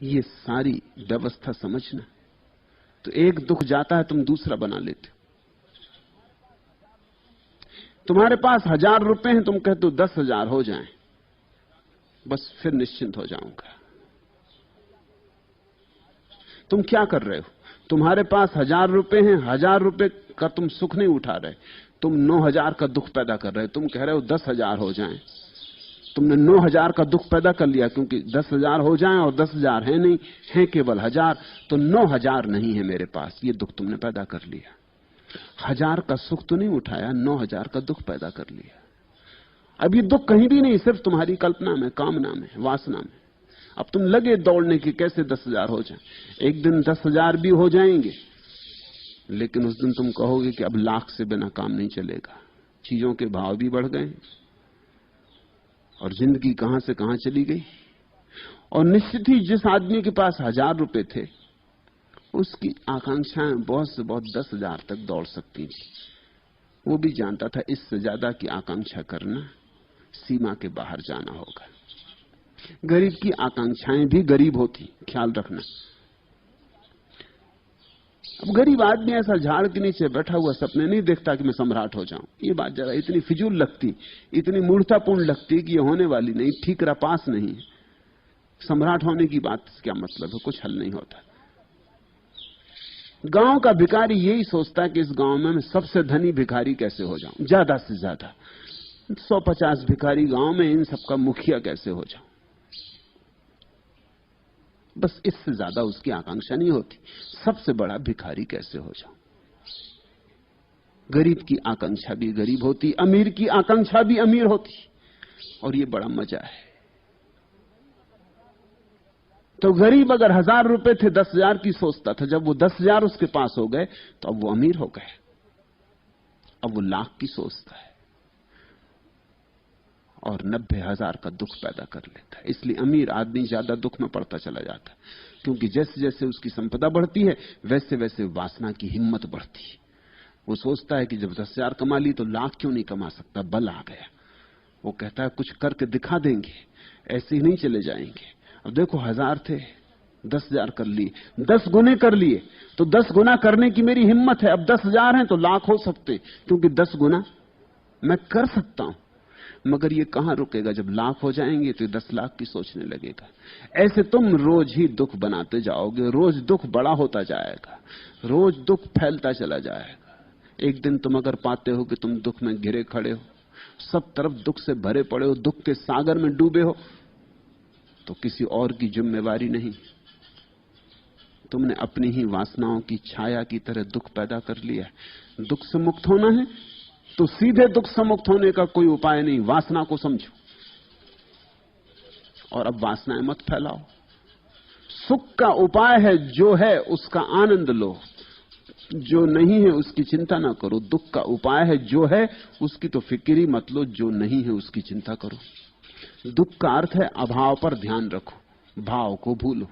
ये सारी व्यवस्था समझना। तो एक दुख जाता है, तुम दूसरा बना लेते हो। तुम्हारे पास 1000 रुपए हैं, तुम कहते हो 10,000 हो जाएं, बस फिर निश्चिंत हो जाऊंगा। तुम क्या कर रहे हो? तुम्हारे पास 1000 रुपए हैं, 1000 रुपए का तुम सुख नहीं उठा रहे, तुम 9000 का दुख पैदा कर रहे हो। तुम कह रहे हो 10,000 हो जाएं, तुमने 9000 का दुख पैदा कर लिया, क्योंकि 10,000 हो जाएं और 10,000 है नहीं, है केवल 1000, तो 9000 नहीं है मेरे पास, ये दुख तुमने पैदा कर लिया। 1000 का सुख तो नहीं उठाया, 9000 का दुख पैदा कर लिया। अब ये दुख कहीं भी नहीं, सिर्फ तुम्हारी कल्पना में, कामना में, वासना में। अब तुम लगे दौड़ने की कैसे 10,000 हो जाए। एक दिन 10,000 भी हो जाएंगे, लेकिन उस दिन तुम कहोगे कि अब लाख से बिना काम नहीं चलेगा। चीजों के भाव भी बढ़ गए और जिंदगी कहां से कहां चली गई। और निश्चित ही जिस आदमी के पास 1000 रुपए थे, उसकी आकांक्षाएं बहुत से बहुत 10,000 तक दौड़ सकती थी। वो भी जानता था इससे ज्यादा की आकांक्षा करना सीमा के बाहर जाना होगा। गरीब की आकांक्षाएं भी गरीब होती, ख्याल रखना। अब गरीब आदमी ऐसा झाड़ के नीचे बैठा हुआ सपने नहीं देखता कि मैं सम्राट हो जाऊं। ये बात जरा इतनी फिजूल लगती, इतनी मूर्खतापूर्ण लगती कि ये होने वाली नहीं, ठीक रपास नहीं। सम्राट होने की बात क्या मतलब है? कुछ हल नहीं होता। गांव का भिखारी यही सोचता है कि इस गांव में मैं सबसे धनी भिखारी कैसे हो जाऊं, ज्यादा से ज्यादा 150 भिखारी गांव में, इन सबका मुखिया कैसे हो जाऊं। बस इससे ज्यादा उसकी आकांक्षा नहीं होती, सबसे बड़ा भिखारी कैसे हो जाऊं। गरीब की आकांक्षा भी गरीब होती, अमीर की आकांक्षा भी अमीर होती, और ये बड़ा मजा है। तो गरीब अगर 1000 रुपए थे, 10,000 की सोचता था। जब वो 10,000 उसके पास हो गए तो अब वो अमीर हो गए, अब वो लाख की सोचता है और 90,000 का दुख पैदा कर लेता है। इसलिए अमीर आदमी ज्यादा दुख में पड़ता चला जाता है, क्योंकि जैसे जैसे उसकी संपदा बढ़ती है वैसे वैसे वासना की हिम्मत बढ़ती है। वो सोचता है कि जब 10,000 कमा ली तो लाख क्यों नहीं कमा सकता, बल आ गया। वो कहता है कुछ करके दिखा देंगे, ऐसे ही नहीं चले जाएंगे। अब देखो 1000 थे, 10,000 कर लिए, 10 गुने कर लिए, तो 10 गुना करने की मेरी हिम्मत है। अब 10,000 हैं तो लाख हो सकते, क्योंकि 10 गुना मैं कर सकता हूं। मगर ये कहां रुकेगा? जब लाख हो जाएंगे तो 10 लाख की सोचने लगेगा। ऐसे तुम रोज ही दुख बनाते जाओगे, रोज दुख बड़ा होता जाएगा, रोज दुख फैलता चला जाएगा। एक दिन तुम अगर पाते हो कि तुम दुख में घिरे खड़े हो, सब तरफ दुख से भरे पड़े हो, दुख के सागर में डूबे हो, तो किसी और की जिम्मेवारी नहीं, तुमने अपनी ही वासनाओं की छाया की तरह दुख पैदा कर लिया। दुख से मुक्त होना है तो सीधे दुख से मुक्त होने का कोई उपाय नहीं, वासना को समझो और अब वासनाएं मत फैलाओ। सुख का उपाय है जो है उसका आनंद लो, जो नहीं है उसकी चिंता ना करो। दुख का उपाय है जो है उसकी तो फिक्र ही मत लो, जो नहीं है उसकी चिंता करो। दुख का अर्थ है अभाव पर ध्यान रखो, भाव को भूलो।